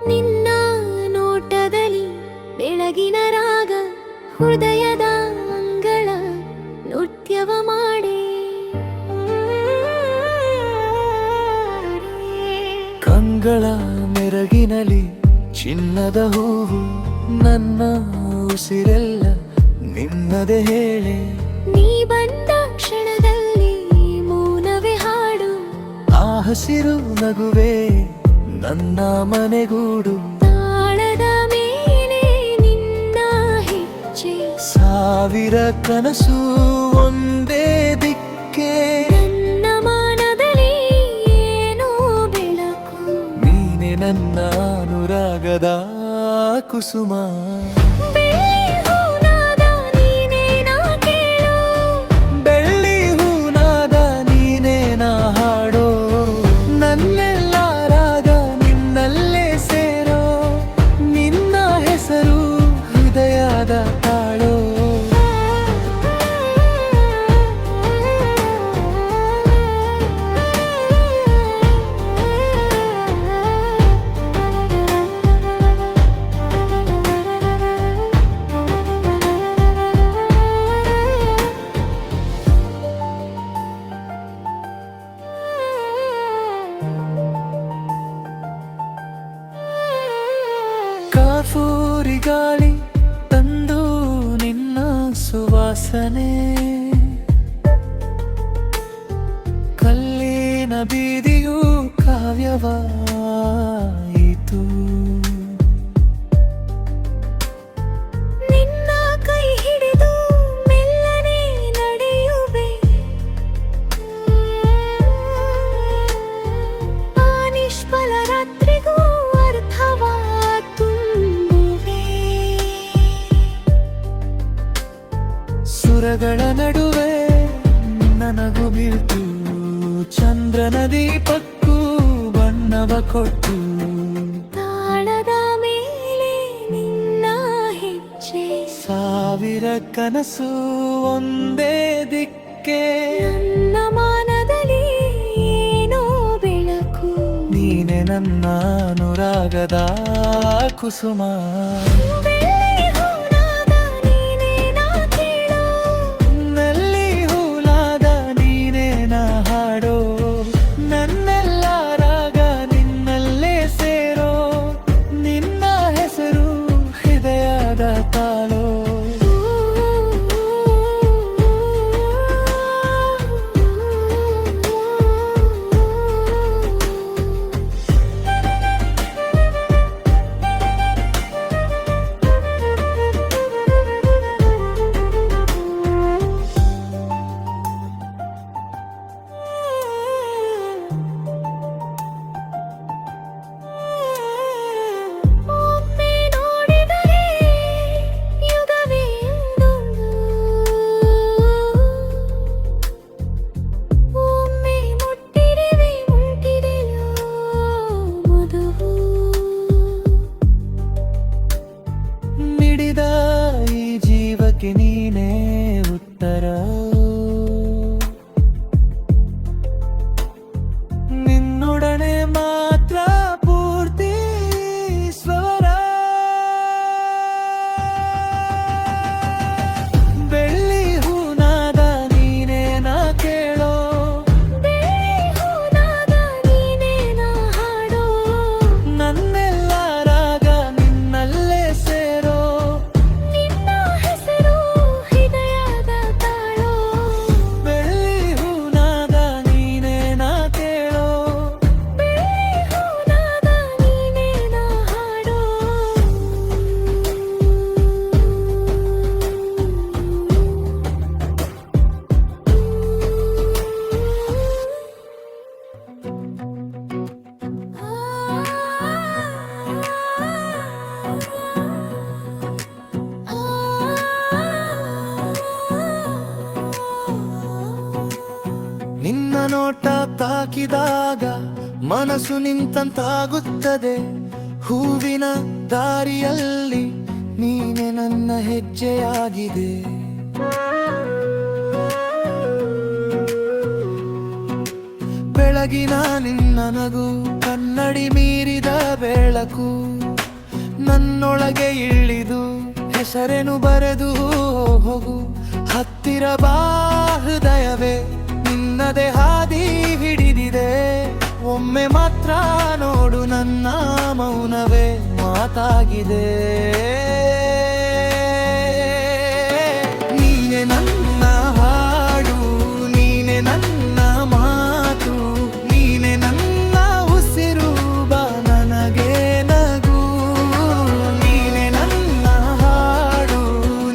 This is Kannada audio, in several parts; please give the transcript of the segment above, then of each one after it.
ನಿನ್ನ ನೋಟದಲ್ಲಿ ಬೆಳಗಿನ ರಾಗ ಹೃದಯದ ಅಂಗಳ ನೃತ್ಯವ ಮಾಡಿ ಕಂಗಳ ಮೆರಗಿನಲಿ ಚಿನ್ನದ ಹೂವು ನನ್ನ ಉಸಿರೆಲ್ಲ ನಿನ್ನದೇ ಹೇಳೆ ನೀ ಬಂದ ಕ್ಷಣದಲ್ಲಿ ಮೌನವೇ ಹಾಡು ಆ ಹಸಿರು ನಗುವೆ ನನ್ನ ಮನೆಗೂಡು ತಾಳದ ಮೇಲೆ ನಿನ್ನ ಹೆಜ್ಜೆ ಸಾವಿರ ಕನಸು ಒಂದೇ ದಿಕ್ಕೆ ನನ್ನ ಮನದಲ್ಲಿ ಏನೋ ಬೆಳಕು ನೀನೆ ನನ್ನ ಅನುರಾಗದ ಕುಸುಮ ಬೆಳ್ಳಿ ಹೂನಾದ ನೀನೇ ನಾ ಕೇಳು ಬೆಳ್ಳಿ ಹೂನಾದ ನೀನೇ ನಾ ಹಾಡೋ ನನ್ನೆಲ್ಲ ರಾಗ ನಿನ್ನಲ್ಲೇ ಸೇರೋ ನಿನ್ನ ಹೆಸರು ಹೃದಯದ ತಾಳೋ ಕಾಫೂರಿ ಗಾಳಿ ತಂದು ನಿನ್ನ ಸುವಾಸನೆ ಕಲ್ಲಿನ ಬೀದಿಯು ಕಾವ್ಯವಾಯಿತು ನಿನ್ನ ಕೈ ಹಿಡಿದು ಮೆಲ್ಲನೆ ನಡೆಯುವೆ ಆ ನಿಷ್ಫಲ ರಾತ್ರಿಗೂ ಅರ್ಥವ ತುಂಬುವೆ ಸುರಗಳ ನಡುವೆ ನನಗೂ ಬೀಳ್ತು ಚಂದ್ರನ ದೀಪಕ್ಕೂ ಬಣ್ಣವ ಕೊಟ್ಟು ತಾಳದ ಮೇಲೆ ನಿನ್ನ ಹೆಜ್ಜೆ ಸಾವಿರ ಕನಸು ಒಂದೇ ದಿಕ್ಕೆ ನನ್ನ ಮಾನದಲ್ಲಿ ಏನೋ ಬೆಳಕು ನೀನೆ ನನ್ನ ಅನುರಾಗದ ಕುಸುಮ ಬೆಳ್ಳಿ ಹೂನಾದ ನೀನೇ ನಾ ಕೇಳು ನಲ್ಲಿ ಹೂಲಾದ ನೀನೇ ನಾ ಹಾಡೋ ನನ್ನೆಲ್ಲ ರಾಗ ನಿನ್ನಲ್ಲೇ ಸೇರೋ ನಿನ್ನ ಹೆಸರು ಹೃದಯದ ತಾಳೋ ಒಮ್ಮೆ ನೋಡಿದರೆ ಯುಗವೇ ಒಂದೊಂದು ಒಮ್ಮೆ ಮುಟ್ಟಿರುವೆ ಮುಟ್ಟಿದೆಯೋ ಮಧುವು ಮಿಡಿದ ಈ ಜೀವಕ್ಕೆ ನೀನೇ ಉತ್ತರ ನಿನ್ನೊಡನೆ ಮಾತ್ರ ಪೂರ್ತಿ ಸ್ವರ ಬೆಳ್ಳಿ ಹೂನಾದ ನೀನೇ ನಾ ಕೇಳೋ ಬೆಳ್ಳಿ ಹೂನಾದ ನೀನೇ ನಾ ಹಾಡೋ ನನ್ನೆಲ್ಲ ರಾಗ ನಿನ್ನಲ್ಲೇ ಸೇರೋ ನಿನ್ನ ಹೆಸರು ಹೃದಯದ ತಾಳೋ ಬೆಳ್ಳಿ ಹೂನಾದ ನೀನೇ ನಾ ಕೇಳೋ ಬೆಳ್ಳಿ ಹೂನಾದ ನೀನೇ ನಾ ಹಾಡೋ ನಿನ್ನ ನೋಟ ತಾಕಿದಾಗ ಮನಸ್ಸು ನಿಂತಂತಾಗುತ್ತದೆ ಹೂವಿನ ದಾರಿಯಲ್ಲಿ ನೀನೆ ನನ್ನ ಹೆಜ್ಜೆಯಾಗಿದೆ ಬೆಳಗಿನ ಬೆಳಗಿನ ನಿನ್ನ ನಗು ಕನ್ನಡಿ ಮೀರಿದ ಬೆಳಕು ನನ್ನೊಳಗೆ ಇಳಿದು ಹೆಸರೇನು ಬರೆದು ಹೋಗು ಹತ್ತಿರ ಬಾ ಹೃದಯವೇ ನಿನ್ನದೇ ಹಾದಿ ಹಿಡಿದಿದೆ ಒಮ್ಮೆ ಮಾತ್ರ ನೋಡು ನನ್ನ ಮೌನವೇ ಮಾತಾಗಿದೆ ನೀನೆ ನನ್ನ ಹಾಡು ನೀನೆ ನನ್ನ ಮಾತು ನೀನೆ ನನ್ನ ಉಸಿರು ಬಾ ನನಗೆ ನಗು ನೀನೆ ನನ್ನ ಹಾಡು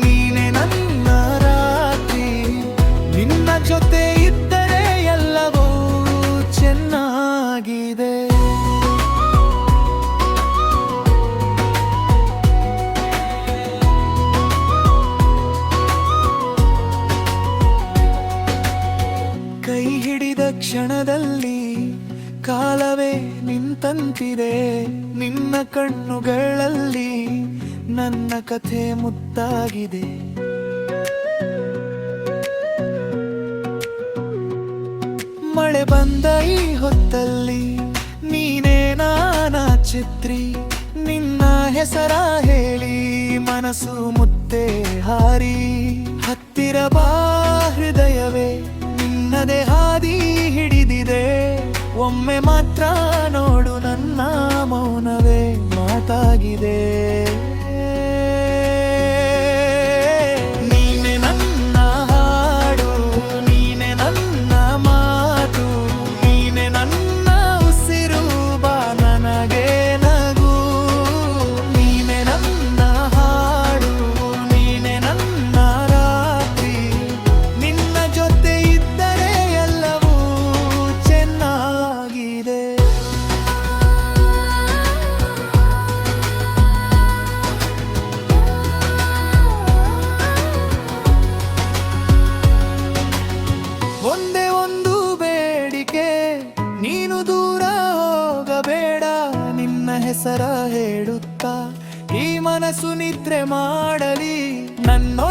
ನೀನೆ ನನ್ನ ರಾತ್ರಿ ನಿನ್ನ ಜೊತೆ ಇದ್ದರೆ ಎಲ್ಲವೂ ಚೆನ್ನಾಗಿದೆ ಕೈ ಹಿಡಿದ ಕ್ಷಣದಲ್ಲಿ ಕಾಲವೇ ನಿಂತಂತಿದೆ ನಿನ್ನ ಕಣ್ಣುಗಳಲ್ಲಿ ನನ್ನ ಕಥೆ ಮುತ್ತಾಗಿದೆ ಮಳೆ ಬಂದ ಈ ಹೊತ್ತಲ್ಲಿ ನೀನೇ ನಾನ ಚಿತ್ರಿ ನಿನ್ನ ಹೆಸರ ಹೇಳಿ ಮನಸ್ಸು ಮುತ್ತೆ ಹಾರಿ ಹತ್ತಿರ ಬಾ ಹೃದಯವೇ ನಿನ್ನದೇ ಹಾದಿ ಹಿಡಿದಿದೆ ಒಮ್ಮೆ ಮಾತ್ರ ನೋಡು ನನ್ನ ಮೌನವೇ ಮಾತಾಗಿದೆ ನೀನೆ ನನ್ನ ಹಾಡು ನೀನೆ ನನ್ನ ಮಾತು ನೀನೆ ನನ್ನ ಉಸಿರು ಬಾ ನನಗೆ ನಗು ನೀನೆ ನನ್ನ ಹಾಡು ನೀನೆ ನನ್ನ ರಾತ್ರಿ ನಿನ್ನ ಜೊತೆ ಇದ್ದರೆ ಎಲ್ಲವೂ ಚೆನ್ನಾಗಿದೆ ಒಂದೇ ಒಂದು ಬೇಡಿಕೆ ನೀನು ದೂರ ಹೋಗಬೇಡ ನಿನ್ನ ಹೆಸರ ಹೇಳುತ್ತಾ ಈ ಮನಸ್ಸು ನಿದ್ರೆ ಮಾಡಲಿ ನನ್ನೋ